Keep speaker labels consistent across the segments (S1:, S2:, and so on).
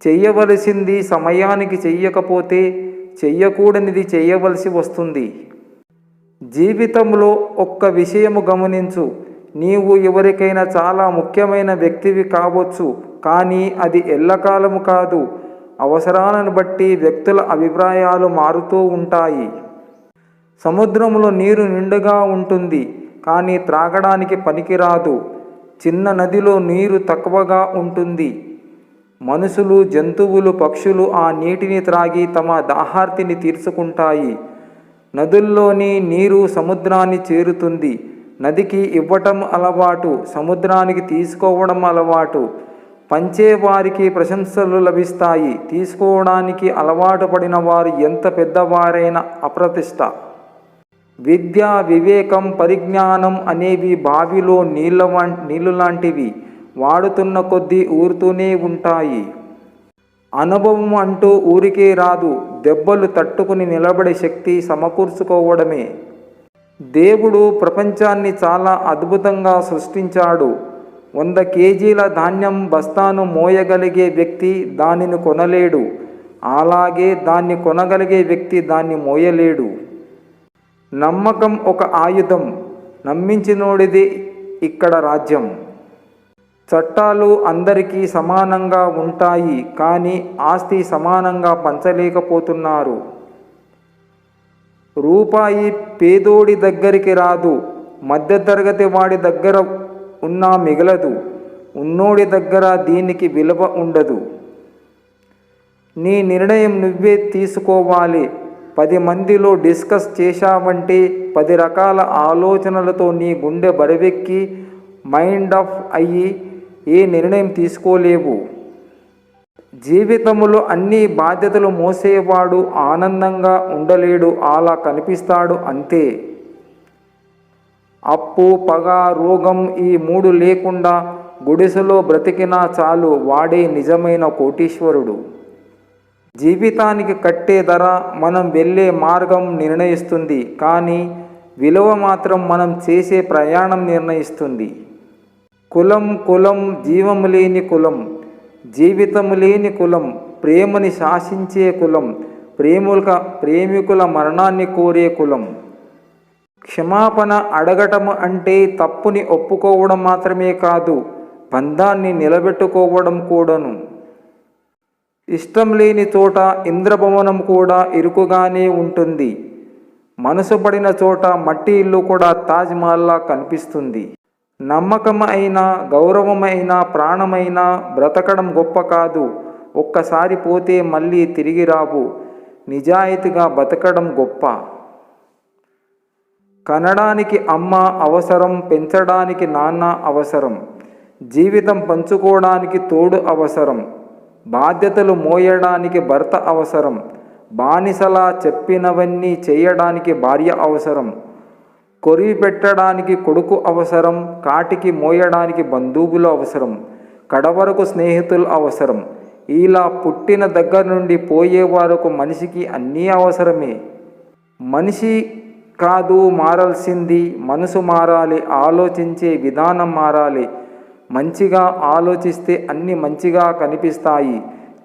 S1: చెయ్యవలసింది సమయానికి చెయ్యకపోతే చెయ్యకూడనిది చేయవలసి వస్తుంది. జీవితంలో ఒక్క విషయము గమనించు. నీవు ఎవరికైనా చాలా ముఖ్యమైన వ్యక్తివి కావచ్చు, కానీ అది ఎల్లకాలము కాదు. అవసరాలను బట్టి వ్యక్తుల అభిప్రాయాలు మారుతూ ఉంటాయి. సముద్రంలో నీరు నిండుగా ఉంటుంది, కానీ త్రాగడానికి పనికిరాదు. చిన్న నదిలో నీరు తక్కువగా ఉంటుంది. మనుషులు, జంతువులు, పక్షులు ఆ నీటిని త్రాగి తమ దాహార్తిని తీర్చుకుంటాయి. నదుల్లోని నీరు సముద్రాన్ని చేరుతుంది. నదికి ఇవ్వటం అలవాటు, సముద్రానికి తీసుకోవడం అలవాటు. పంచేవారికి ప్రశంసలు లభిస్తాయి. తీసుకోవడానికి అలవాటు పడిన వారు ఎంత పెద్దవారైనా అప్రతిష్ట. విద్య, వివేకం, పరిజ్ఞానం అనేవి బావిలో నీళ్లు లాంటివి. వాడుతున్న కొద్దీ ఊరుతూనే ఉంటాయి. అనుభవం అంటూ ఊరికే రాదు. దెబ్బలు తట్టుకుని నిలబడే శక్తి సమకూర్చుకోవడమే. దేవుడు ప్రపంచాన్ని చాలా అద్భుతంగా సృష్టించాడు. 100 కేజీల ధాన్యం బస్తాను మోయగలిగే వ్యక్తి దానిని కొనలేడు. అలాగే దాన్ని కొనగలిగే వ్యక్తి దాన్ని మోయలేడు. నమ్మకం ఒక ఆయుధం. నమ్మించినోడిదే ఇక్కడ రాజ్యం. చట్టాలు అందరికీ సమానంగా ఉంటాయి, కానీ ఆస్తి సమానంగా పంచలేకపోతున్నారు. రూపాయి పేదోడి దగ్గరికి రాదు. మధ్యతరగతి వాడి దగ్గర ఉన్నా మిగలదు. ఉన్నోడి దగ్గర దీనికి విలువ ఉండదు. నీ నిర్ణయం నువ్వే తీసుకోవాలి. 10 మందిలో డిస్కస్ చేశావంటే 10 రకాల ఆలోచనలతో నీ గుండె బరువెక్కి మైండ్ ఆఫ్ అయ్యి ఏ నిర్ణయం తీసుకోలేవు. జీవితంలో అన్ని బాధ్యతలు మోసేవాడు ఆనందంగా ఉండలేడు. అలా కనిపిస్తాడు అంతే. అప్పు, పగ, రోగం ఈ 3 లేకుండా గుడిసెలో బ్రతికినా చాలు, వాడే నిజమైన కోటీశ్వరుడు. జీవితానికి కట్టే ధర మనం వెళ్ళే మార్గం నిర్ణయిస్తుంది, కానీ విలువ మాత్రం మనం చేసే ప్రయాణం నిర్ణయిస్తుంది. కులం జీవము లేని కులం, జీవితము లేని కులం, ప్రేమని శాసించే కులం, ప్రేమికుల మరణాన్ని కోరే కులం. క్షమాపణ అడగటం అంటే తప్పుని ఒప్పుకోవడం మాత్రమే కాదు, బంధాన్ని నిలబెట్టుకోవడం కూడాను. ఇష్టం లేని చోట ఇంద్రభవనం కూడా ఇరుకుగానే ఉంటుంది. మనసు పడిన చోట మట్టి ఇల్లు కూడా తాజ్మహల్లా కనిపిస్తుంది. నమ్మకమైనా, గౌరవమైనా, ప్రాణమైనా బ్రతకడం గొప్ప కాదు. ఒక్కసారి పోతే మళ్ళీ తిరిగి రావు. నిజాయితీగా బతకడం గొప్ప. కనడానికి అమ్మ అవసరం, పెంచడానికి నాన్న అవసరం. జీవితం పంచుకోవడానికి తోడు అవసరం. బాధ్యతలు మోయడానికి భర్త అవసరం. బానిసలా చెప్పినవన్నీ చేయడానికి భార్య అవసరం. కొరివి పెట్టడానికి కొడుకు అవసరం. కాటికి మోయడానికి బంధువులు అవసరం. కడవరకు స్నేహితులు అవసరం. ఇలా పుట్టిన దగ్గర నుండి పోయే వరకు మనిషికి అన్నీ అవసరమే. మనిషి కాదు మారాల్సింది, మనసు మారాలి. ఆలోచించే విధానం మారాలి. మంచిగా ఆలోచిస్తే అన్నీ మంచిగా కనిపిస్తాయి.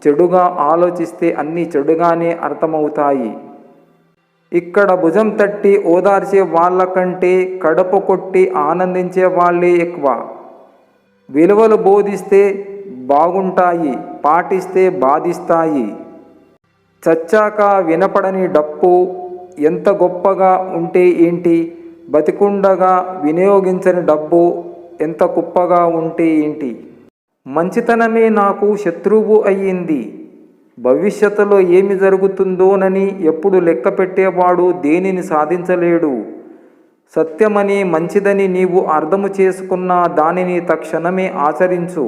S1: చెడుగా ఆలోచిస్తే అన్నీ చెడుగానే అర్థమవుతాయి. ఇక్కడ భుజం తట్టి ఓదార్చే వాళ్ళకంటే కడుపు కొట్టి ఆనందించే వాళ్ళే ఎక్కువ. విలువలు బోధిస్తే బాగుంటాయి, పాటిస్తే బాధిస్తాయి. చచ్చాక వినపడని డప్పు ఎంత గొప్పగా ఉంటే ఏంటి, బతికుండగా వినియోగించని డబ్బు ఎంత కుప్పగా ఉంటే ఏంటి. మంచితనమే నాకు శత్రువు అయ్యింది. భవిష్యత్తులో ఏమి జరుగుతుందోనని ఎప్పుడు లెక్క పెట్టేవాడు దేనిని సాధించలేడు. సత్యమని, మంచిదని నీవు అర్థము చేసుకున్న దానిని తక్షణమే ఆచరించు.